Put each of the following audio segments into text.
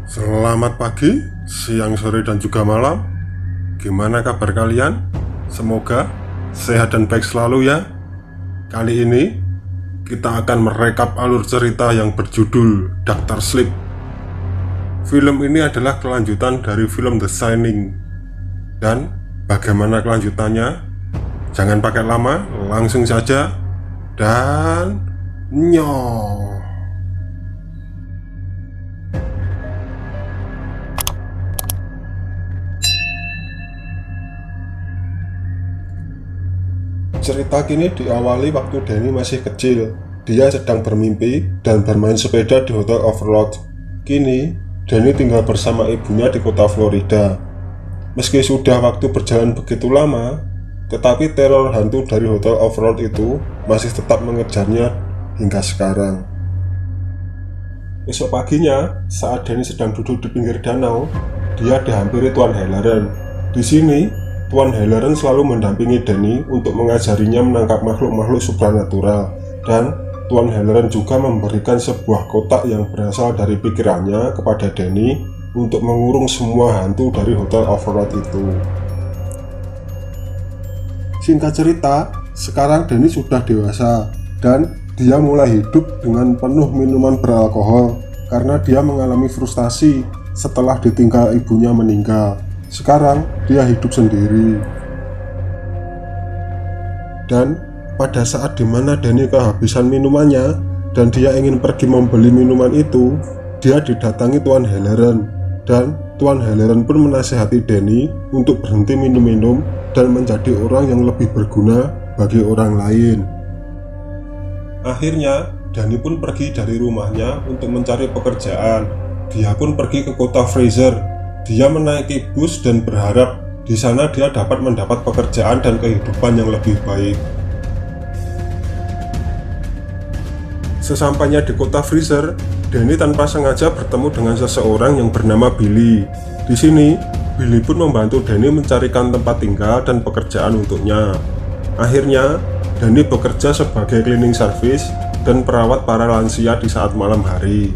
Selamat pagi, siang, sore, dan juga malam. Gimana kabar kalian? Semoga sehat dan baik selalu ya. Kali ini kita akan merekap alur cerita yang berjudul Dr. Sleep. Film ini adalah kelanjutan dari film The Shining. Dan bagaimana kelanjutannya? Jangan pakai lama, langsung saja. Dan nyoh. Cerita kini diawali waktu Danny masih kecil. Dia sedang bermimpi dan bermain sepeda di Hotel Overlook. Kini, Danny tinggal bersama ibunya di kota Florida. Meski sudah waktu berjalan begitu lama, tetapi teror hantu dari Hotel Overlook itu masih tetap mengejarnya hingga sekarang. Esok paginya, saat Danny sedang duduk di pinggir danau, dia dihampiri Tuan Halloran. Di sini, Tuan Halloran selalu mendampingi Danny untuk mengajarinya menangkap makhluk-makhluk supranatural, dan Tuan Halloran juga memberikan sebuah kotak yang berasal dari pikirannya kepada Danny untuk mengurung semua hantu dari Hotel Overlook itu. Singkat cerita, sekarang Danny sudah dewasa dan dia mulai hidup dengan penuh minuman beralkohol karena dia mengalami frustasi setelah ditinggal ibunya meninggal. Sekarang dia hidup sendiri. Dan pada saat dimana Danny kehabisan minumannya dan dia ingin pergi membeli minuman itu, dia didatangi Tuan Halloran. Dan Tuan Halloran pun menasihati Danny untuk berhenti minum-minum dan menjadi orang yang lebih berguna bagi orang lain. Akhirnya Danny pun pergi dari rumahnya untuk mencari pekerjaan. Dia pun pergi ke kota Fraser. Dia menaiki bus dan berharap di sana dia dapat mendapat pekerjaan dan kehidupan yang lebih baik. Sesampainya di kota Fraser, Danny tanpa sengaja bertemu dengan seseorang yang bernama Billy. Di sini, Billy pun membantu Danny mencarikan tempat tinggal dan pekerjaan untuknya. Akhirnya, Danny bekerja sebagai cleaning service dan perawat para lansia di saat malam hari.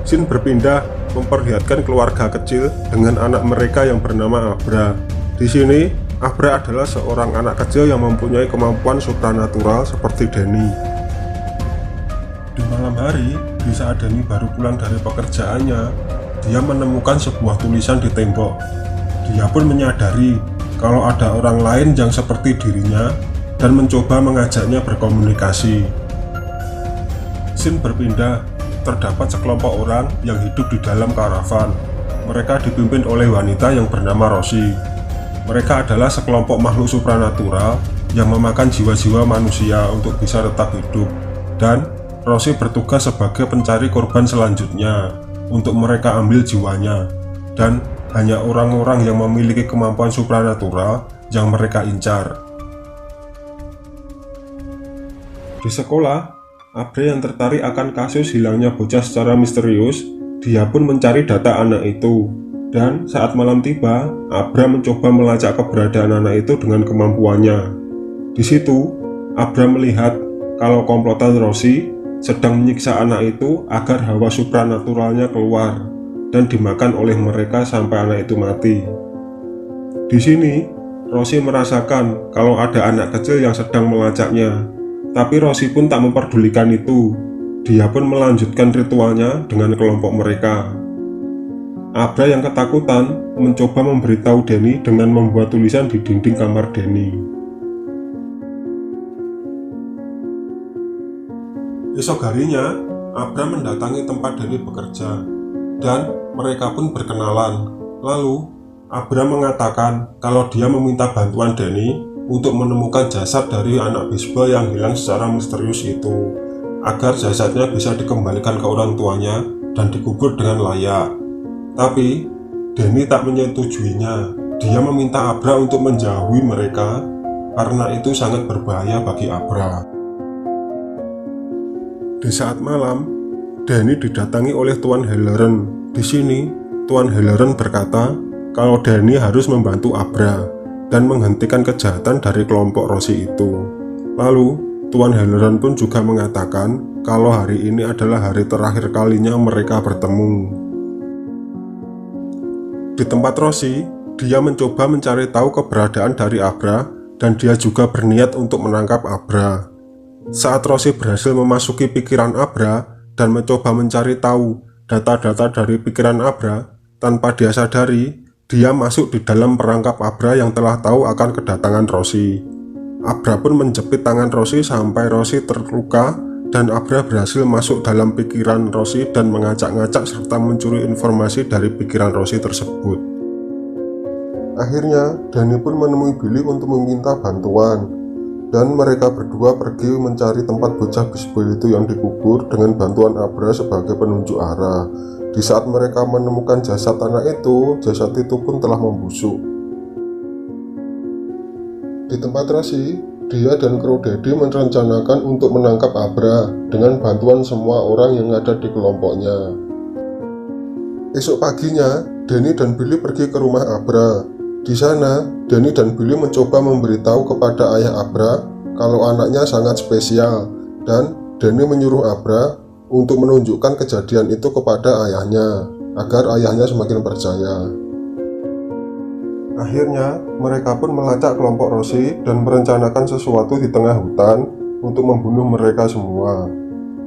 Scene berpindah memperlihatkan keluarga kecil dengan anak mereka yang bernama Abra. Di sini, Abra adalah seorang anak kecil yang mempunyai kemampuan supranatural seperti Danny. Di malam hari, di saat Danny baru pulang dari pekerjaannya, dia menemukan sebuah tulisan di tembok. Dia pun menyadari kalau ada orang lain yang seperti dirinya dan mencoba mengajaknya berkomunikasi. Scene berpindah. Terdapat sekelompok orang yang hidup di dalam karavan. Mereka dipimpin oleh wanita yang bernama Rosie. Mereka adalah sekelompok makhluk supranatural yang memakan jiwa-jiwa manusia untuk bisa tetap hidup. Dan Rosie bertugas sebagai pencari korban selanjutnya untuk mereka ambil jiwanya. Dan hanya orang-orang yang memiliki kemampuan supranatural yang mereka incar. Di sekolah, Abra yang tertarik akan kasus hilangnya bocah secara misterius, dia pun mencari data anak itu. Dan saat malam tiba, Abra mencoba melacak keberadaan anak itu dengan kemampuannya. Di situ, Abra melihat kalau komplotan Rosie sedang menyiksa anak itu agar hawa supranaturalnya keluar dan dimakan oleh mereka sampai anak itu mati. Di sini, Rosie merasakan kalau ada anak kecil yang sedang melacaknya. Tapi Rosie pun tak memperdulikan itu. Dia pun melanjutkan ritualnya dengan kelompok mereka. Abra yang ketakutan mencoba memberitahu Danny dengan membuat tulisan di dinding kamar Danny. Esok harinya, Abra mendatangi tempat Danny bekerja, dan mereka pun berkenalan. Lalu, Abra mengatakan kalau dia meminta bantuan Danny untuk menemukan jasad dari anak bisbal yang hilang secara misterius itu, agar jasadnya bisa dikembalikan ke orang tuanya dan dikubur dengan layak. Tapi Danny tak menyetujuinya. Dia meminta Abra untuk menjauhi mereka karena itu sangat berbahaya bagi Abra. Di saat malam, Danny didatangi oleh Tuan Halloran. Di sini, Tuan Halloran berkata kalau Danny harus membantu Abra dan menghentikan kejahatan dari kelompok Rosie itu. Lalu, Tuan Halloran pun juga mengatakan kalau hari ini adalah hari terakhir kalinya mereka bertemu. Di tempat Rosie, dia mencoba mencari tahu keberadaan dari Abra dan dia juga berniat untuk menangkap Abra. Saat Rosie berhasil memasuki pikiran Abra dan mencoba mencari tahu data-data dari pikiran Abra, tanpa dia sadari, dia masuk di dalam perangkap Abra yang telah tahu akan kedatangan Rosie. Abra pun menjepit tangan Rosie sampai Rosie terluka dan Abra berhasil masuk dalam pikiran Rosie dan mengacak-ngacak serta mencuri informasi dari pikiran Rosie tersebut. Akhirnya, Danny pun menemui Billy untuk meminta bantuan, dan mereka berdua pergi mencari tempat bocah bisbol itu yang dikubur dengan bantuan Abra sebagai penunjuk arah. Di saat mereka menemukan jasad anak itu, jasad itu pun telah membusuk. Di tempat Rosie, dia dan Crow Daddy merencanakan untuk menangkap Abra dengan bantuan semua orang yang ada di kelompoknya. Esok paginya, Danny dan Billy pergi ke rumah Abra. Di sana, Danny dan Billy mencoba memberitahu kepada ayah Abra kalau anaknya sangat spesial, dan Danny menyuruh Abra untuk menunjukkan kejadian itu kepada ayahnya agar ayahnya semakin percaya. Akhirnya, mereka pun melacak kelompok Rosie dan merencanakan sesuatu di tengah hutan untuk membunuh mereka semua.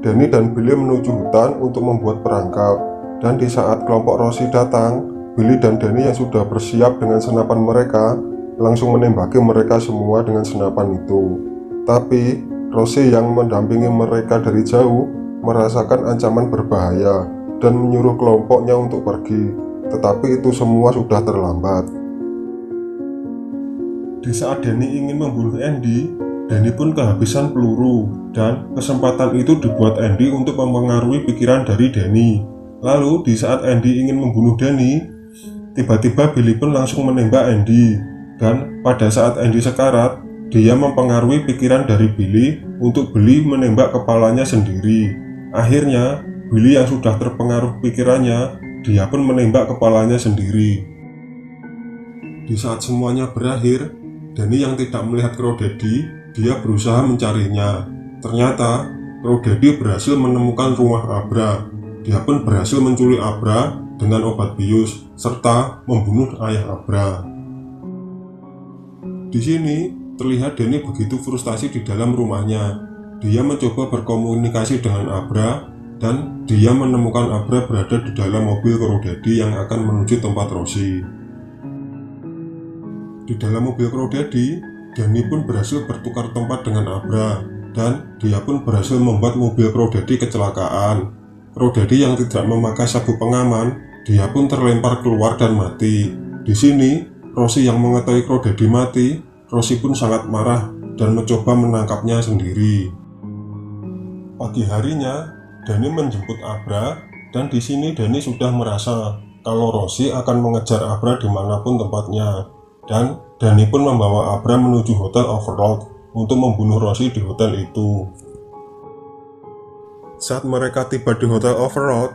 Danny dan Billy menuju hutan untuk membuat perangkap, dan di saat kelompok Rosie datang, Billy dan Danny yang sudah bersiap dengan senapan mereka langsung menembaki mereka semua dengan senapan itu. Tapi, Rosie yang mendampingi mereka dari jauh merasakan ancaman berbahaya dan menyuruh kelompoknya untuk pergi, tetapi itu semua sudah terlambat. Di saat Danny ingin membunuh Andy, Danny pun kehabisan peluru, dan kesempatan itu dibuat Andy untuk mempengaruhi pikiran dari Danny. Lalu di saat Andy ingin membunuh Danny, tiba-tiba Billy pun langsung menembak Andy, dan pada saat Andy sekarat, dia mempengaruhi pikiran dari Billy untuk Billy menembak kepalanya sendiri. Akhirnya, Billy yang sudah terpengaruh pikirannya, dia pun menembak kepalanya sendiri. Di saat semuanya berakhir, Danny yang tidak melihat Crow Daddy, dia berusaha mencarinya. Ternyata, Crow Daddy berhasil menemukan rumah Abra. Dia pun berhasil menculik Abra dengan obat bius, serta membunuh ayah Abra. Di sini, terlihat Danny begitu frustasi di dalam rumahnya. Dia mencoba berkomunikasi dengan Abra, dan dia menemukan Abra berada di dalam mobil Crow Daddy yang akan menuju tempat Rosie. Di dalam mobil Crow Daddy, Danny pun berhasil bertukar tempat dengan Abra, dan dia pun berhasil membuat mobil Crow Daddy kecelakaan. Crow Daddy yang tidak memakai sabuk pengaman, dia pun terlempar keluar dan mati. Di sini, Rosie yang mengetahui Crow Daddy mati, Rosie pun sangat marah dan mencoba menangkapnya sendiri. Pagi harinya, Danny menjemput Abra, dan di sini Danny sudah merasa kalau Rosie akan mengejar Abra dimanapun tempatnya. Dan Danny pun membawa Abra menuju Hotel Overlook untuk membunuh Rosie di hotel itu. Saat mereka tiba di Hotel Overlook,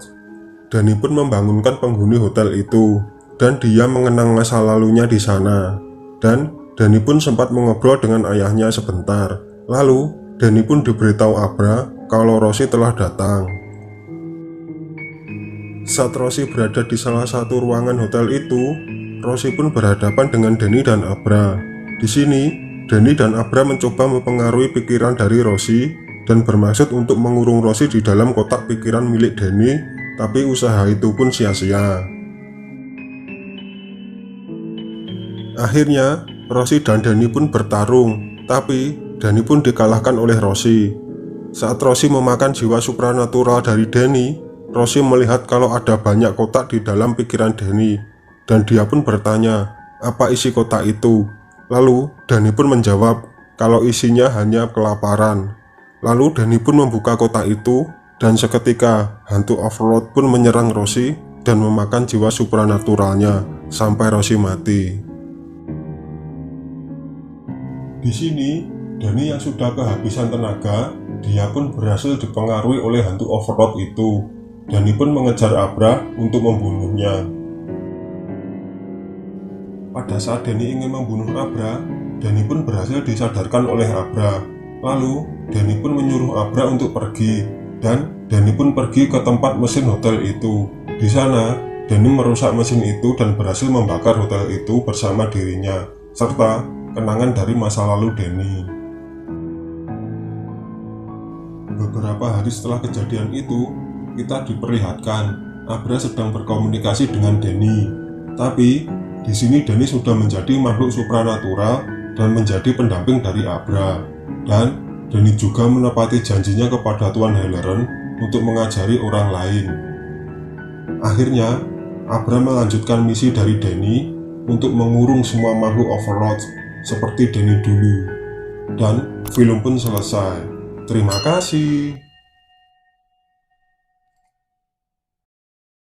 Danny pun membangunkan penghuni hotel itu, dan dia mengenang masa lalunya di sana. Dan Danny pun sempat mengobrol dengan ayahnya sebentar. Lalu, Danny pun diberitahu Abra kalau Rosie telah datang. Saat Rosie berada di salah satu ruangan hotel itu, Rosie pun berhadapan dengan Danny dan Abra. Di sini, Danny dan Abra mencoba mempengaruhi pikiran dari Rosie dan bermaksud untuk mengurung Rosie di dalam kotak pikiran milik Danny, tapi usaha itu pun sia-sia. Akhirnya, Rosie dan Danny pun bertarung, tapi Danny pun dikalahkan oleh Rosie. Saat Rosie memakan jiwa supranatural dari Danny, Rosie melihat kalau ada banyak kotak di dalam pikiran Danny. Dan dia pun bertanya, apa isi kotak itu? Lalu, Danny pun menjawab kalau isinya hanya kelaparan. Lalu, Danny pun membuka kotak itu, dan seketika hantu Overlook pun menyerang Rosie dan memakan jiwa supranaturalnya sampai Rosie mati. Di sini, Danny yang sudah kehabisan tenaga, dia pun berhasil dipengaruhi oleh hantu Overlook itu. Danny pun mengejar Abra untuk membunuhnya. Pada saat Danny ingin membunuh Abra, Danny pun berhasil disadarkan oleh Abra. Lalu, Danny pun menyuruh Abra untuk pergi. Dan Danny pun pergi ke tempat mesin hotel itu. Di sana, Danny merusak mesin itu dan berhasil membakar hotel itu bersama dirinya, serta kenangan dari masa lalu Danny. Beberapa hari setelah kejadian itu, kita diperlihatkan Abra sedang berkomunikasi dengan Danny. Tapi di sini Danny sudah menjadi makhluk supranatural dan menjadi pendamping dari Abra. Dan Danny juga menepati janjinya kepada Tuan Halloran untuk mengajari orang lain. Akhirnya, Abra melanjutkan misi dari Danny untuk mengurung semua makhluk Overlord seperti Danny dulu. Dan film pun selesai. Terima kasih.